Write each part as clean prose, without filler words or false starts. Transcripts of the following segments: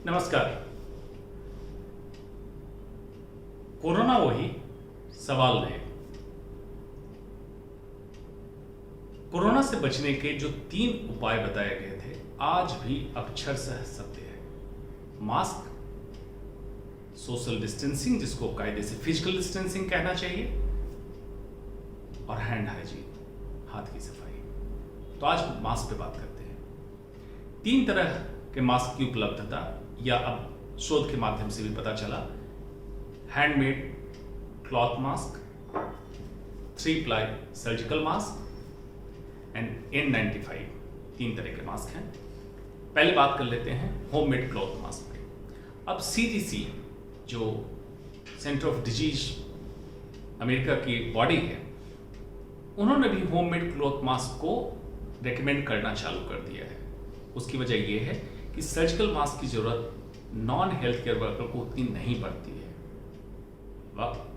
नमस्कार। कोरोना वही, सवाल नए। कोरोना से बचने के जो 3 उपाय बताए गए थे आज भी अक्षरशः सत्य है। मास्क, सोशल डिस्टेंसिंग जिसको कायदे से फिजिकल डिस्टेंसिंग कहना चाहिए, और हैंड हाइजीन, हाथ की सफाई। तो आज मास्क पे बात करते हैं। 3 तरह के मास्क की उपलब्धता, या अब शोध के माध्यम से भी पता चला, handmade cloth mask, 3 ply surgical mask and N95, 3 तरह के मास्क हैं। पहले बात कर लेते हैं होममेड क्लॉथ मास्क पे। अब CDC जो सेंटर ऑफ डिजीज अमेरिका की बॉडी है, उन्होंने भी होममेड क्लॉथ मास्क को रेकमेंड करना चालू कर दिया है। उसकी वजह यह है कि सर्जिकल मास्क की जरूरत नॉन हेल्थ केयर वर्कर को उतनी नहीं पड़ती है,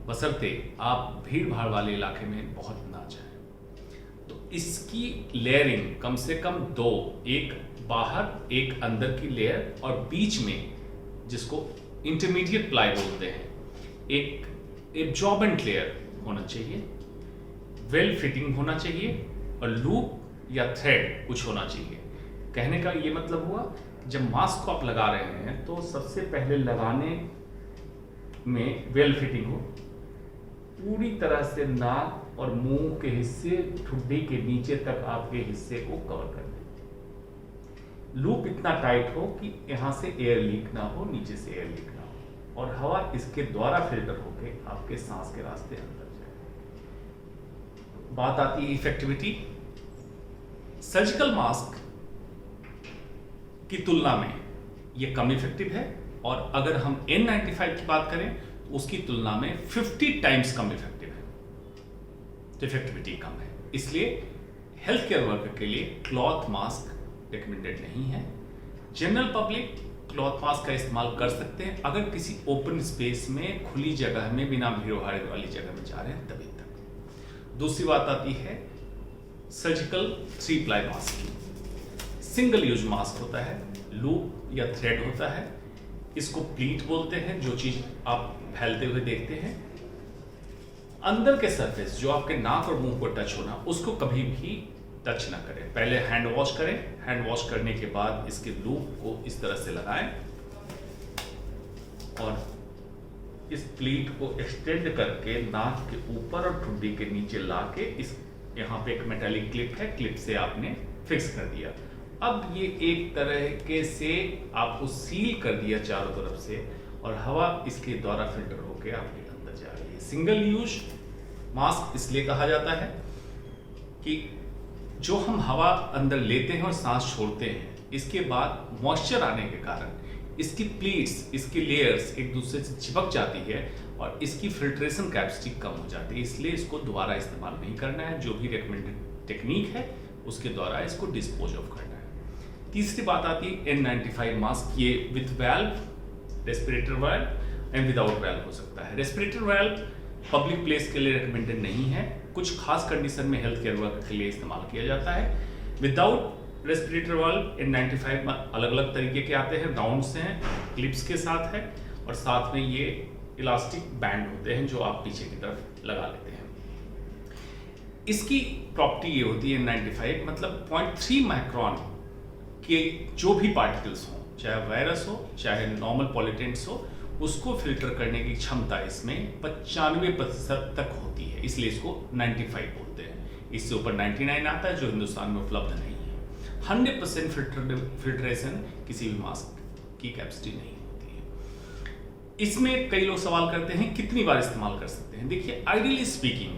बशर्ते आप भीड़ भाड़ वाले इलाके में बहुत ना जाएं। तो इसकी लेयरिंग कम से कम 2, एक बाहर एक अंदर की लेयर, और बीच में जिसको इंटरमीडिएट प्लाई बोलते हैं, एक एब्जॉर्बेंट लेयर होना चाहिए, वेल फिटिंग होना चाहिए, और लूप या थ्रेड कुछ होना चाहिए। कहने का ये मतलब हुआ, जब मास्क को आप लगा रहे हैं तो सबसे पहले लगाने में वेल फिटिंग हो, पूरी तरह से नाक और मुंह के हिस्से, ठुड्डी के नीचे तक आपके हिस्से को कवर कर दें। लूप इतना टाइट हो कि यहां से एयर लीक ना हो, नीचे से एयर लीक ना हो, और हवा इसके द्वारा फिल्टर होके आपके सांस के रास्ते अंदर जाए। बात आती है इफेक्टिविटी। सर्जिकल मास्क की तुलना में ये कम इफेक्टिव है, और अगर हम N95 की बात करें तो उसकी तुलना में 50 टाइम्स कम इफेक्टिव है। तो इफेक्टिविटी कम है, इसलिए हेल्थ केयर वर्कर के लिए क्लॉथ मास्क रिकमेंडेड नहीं है। जनरल पब्लिक क्लॉथ मास्क का इस्तेमाल कर सकते हैं अगर किसी ओपन स्पेस में, खुली जगह में, बिना भीड़ भाड़ वाली जगह में जा रहे हैं तभी तक। दूसरी बात आती है सर्जिकल 3 प्लाई मास्क की। सिंगल यूज मास्क होता है, लूप या थ्रेड होता है, इसको प्लीट बोलते हैं। जो चीज आप फैलते हुए देखते हैं, अंदर के सरफेस जो आपके नाक और मुंह को टच होना, उसको कभी भी टच ना करें। पहले हैंड वॉश करें, हैंड वॉश करने के बाद इसके लूप को इस तरह से लगाएं, और इस प्लीट को एक्सटेंड करके नाक के ऊपर और ठुड्डी के नीचे लाके, इस यहाँ पे एक मेटालिक क्लिप है, क्लिप से आपने फिक्स कर दिया। अब ये एक तरह से आपको सील कर दिया चारों तरफ से, और हवा इसके द्वारा फिल्टर होकर आपके अंदर जा रही है। सिंगल यूज मास्क इसलिए कहा जाता है कि जो हम हवा अंदर लेते हैं और सांस छोड़ते हैं, इसके बाद मॉइस्चर आने के कारण इसकी प्लीट्स, इसकी लेयर्स एक दूसरे से चिपक जाती है, और इसकी फिल्ट्रेशन कैपेसिटी कम हो जाती है। इसलिए इसको दोबारा इस्तेमाल नहीं करना है। जो भी रिकमेंडेड टेक्निक है उसके द्वारा इसको डिस्पोज ऑफ करना है। तीसरी बात आती है N95 मास्क। ये with valve, respirator valve and without valve हो सकता है। रेस्पिरेटर वाल्व पब्लिक प्लेस के लिए रिकमेंडेड नहीं है, कुछ खास कंडीशन में हेल्थ केयर वर्कर के लिए इस्तेमाल किया जाता है। विदाउट रेस्पिरेटर वाल्व N95 में अलग अलग तरीके के आते हैं, राउंड्स हैं, क्लिप्स के साथ है, और साथ में ये इलास्टिक बैंड होते हैं जो आप पीछे की तरफ लगा लेते हैं। इसकी प्रॉपर्टी ये होती है N95, मतलब 0.3 माइक्रोन के जो भी पार्टिकल्स हों, चाहे वायरस हो चाहे नॉर्मल पॉलिटेंट्स हो, उसको फिल्टर करने की क्षमता इसमें 95% तक होती है। इसलिए इसको 95 बोलते हैं। इससे ऊपर 99 आता है जो हिंदुस्तान में उपलब्ध नहीं है। 100% फिल्ट्रेशन किसी भी मास्क की कैपेसिटी नहीं होती है। इसमें कई लोग सवाल करते हैं कितनी बार इस्तेमाल कर सकते हैं। देखिए, आइडियली स्पीकिंग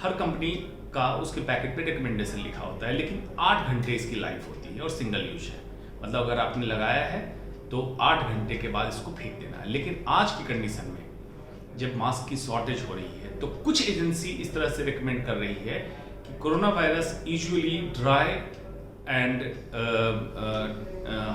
हर कंपनी का उसके पैकेट पे रिकमेंडेशन लिखा होता है, लेकिन 8 घंटे इसकी लाइफ होती है और सिंगल यूज है। मतलब अगर आपने लगाया है तो 8 घंटे के बाद इसको फेंक देना है। लेकिन आज की कंडीशन में जब मास्क की शॉर्टेज हो रही है, तो कुछ एजेंसी इस तरह से रिकमेंड कर रही है कि corona virus usually dry and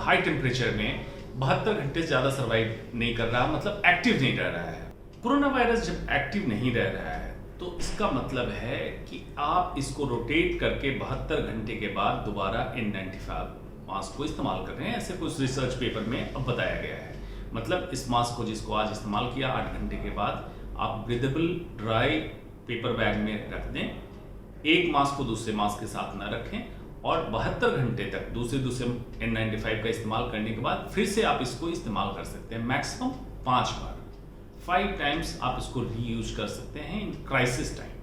high temperature में 72 घंटे से ज़्यादा सर्वाइव नहीं कर रहा, मतलब एक्टिव नहीं रह रहा है। कोरोना वायरस जब एक्टिव नहीं रह रहा है तो इसका मतलब है कि आप इसको रोटेट करके 72 घंटे के बाद दोबारा N95 मास्क को इस्तेमाल कर रहे हैं, ऐसे कुछ रिसर्च पेपर में अब बताया गया है। मतलब इस मास्क को जिसको आज इस्तेमाल किया 8 घंटे के बाद आप ब्रीदेबल ड्राई पेपर बैग में रख दें, एक मास्क को दूसरे मास्क के साथ न रखें और 72 घंटे तक दूसरे N95 का इस्तेमाल करने के बाद फिर से आप इसको इस्तेमाल कर सकते हैं। मैक्सिमम 5 बार, 5 टाइम्स आप इसको रीयूज कर सकते हैं इन क्राइसिस टाइम।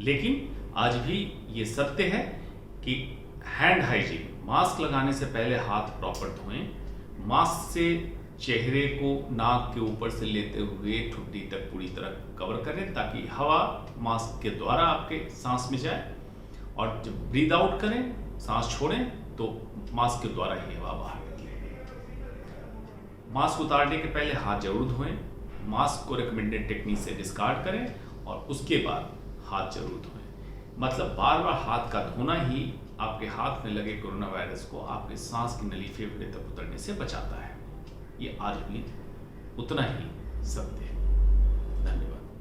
लेकिन आज भी ये सत्य है कि हैंड हाइजीन, मास्क लगाने से पहले हाथ प्रॉपर धोएं, मास्क से चेहरे को नाक के ऊपर से लेते हुए ठुड्डी तक पूरी तरह कवर करें ताकि हवा मास्क के द्वारा आपके सांस में जाए, और जब ब्रीद आउट करें, सांस छोड़ें, तो मास्क के द्वारा ही हवा बाहर निकले। मास्क उतारने के पहले हाथ जरूर धोएं, मास्क को रिकमेंडेड टेक्निक से डिस्कार्ड करें और उसके बाद हाथ जरूर धोएं। मतलब बार बार हाथ का धोना ही आपके हाथ में लगे कोरोना वायरस को आपके सांस की नली फेफड़े तक उतरने से बचाता है। ये आज भी उतना ही सत्य है। धन्यवाद।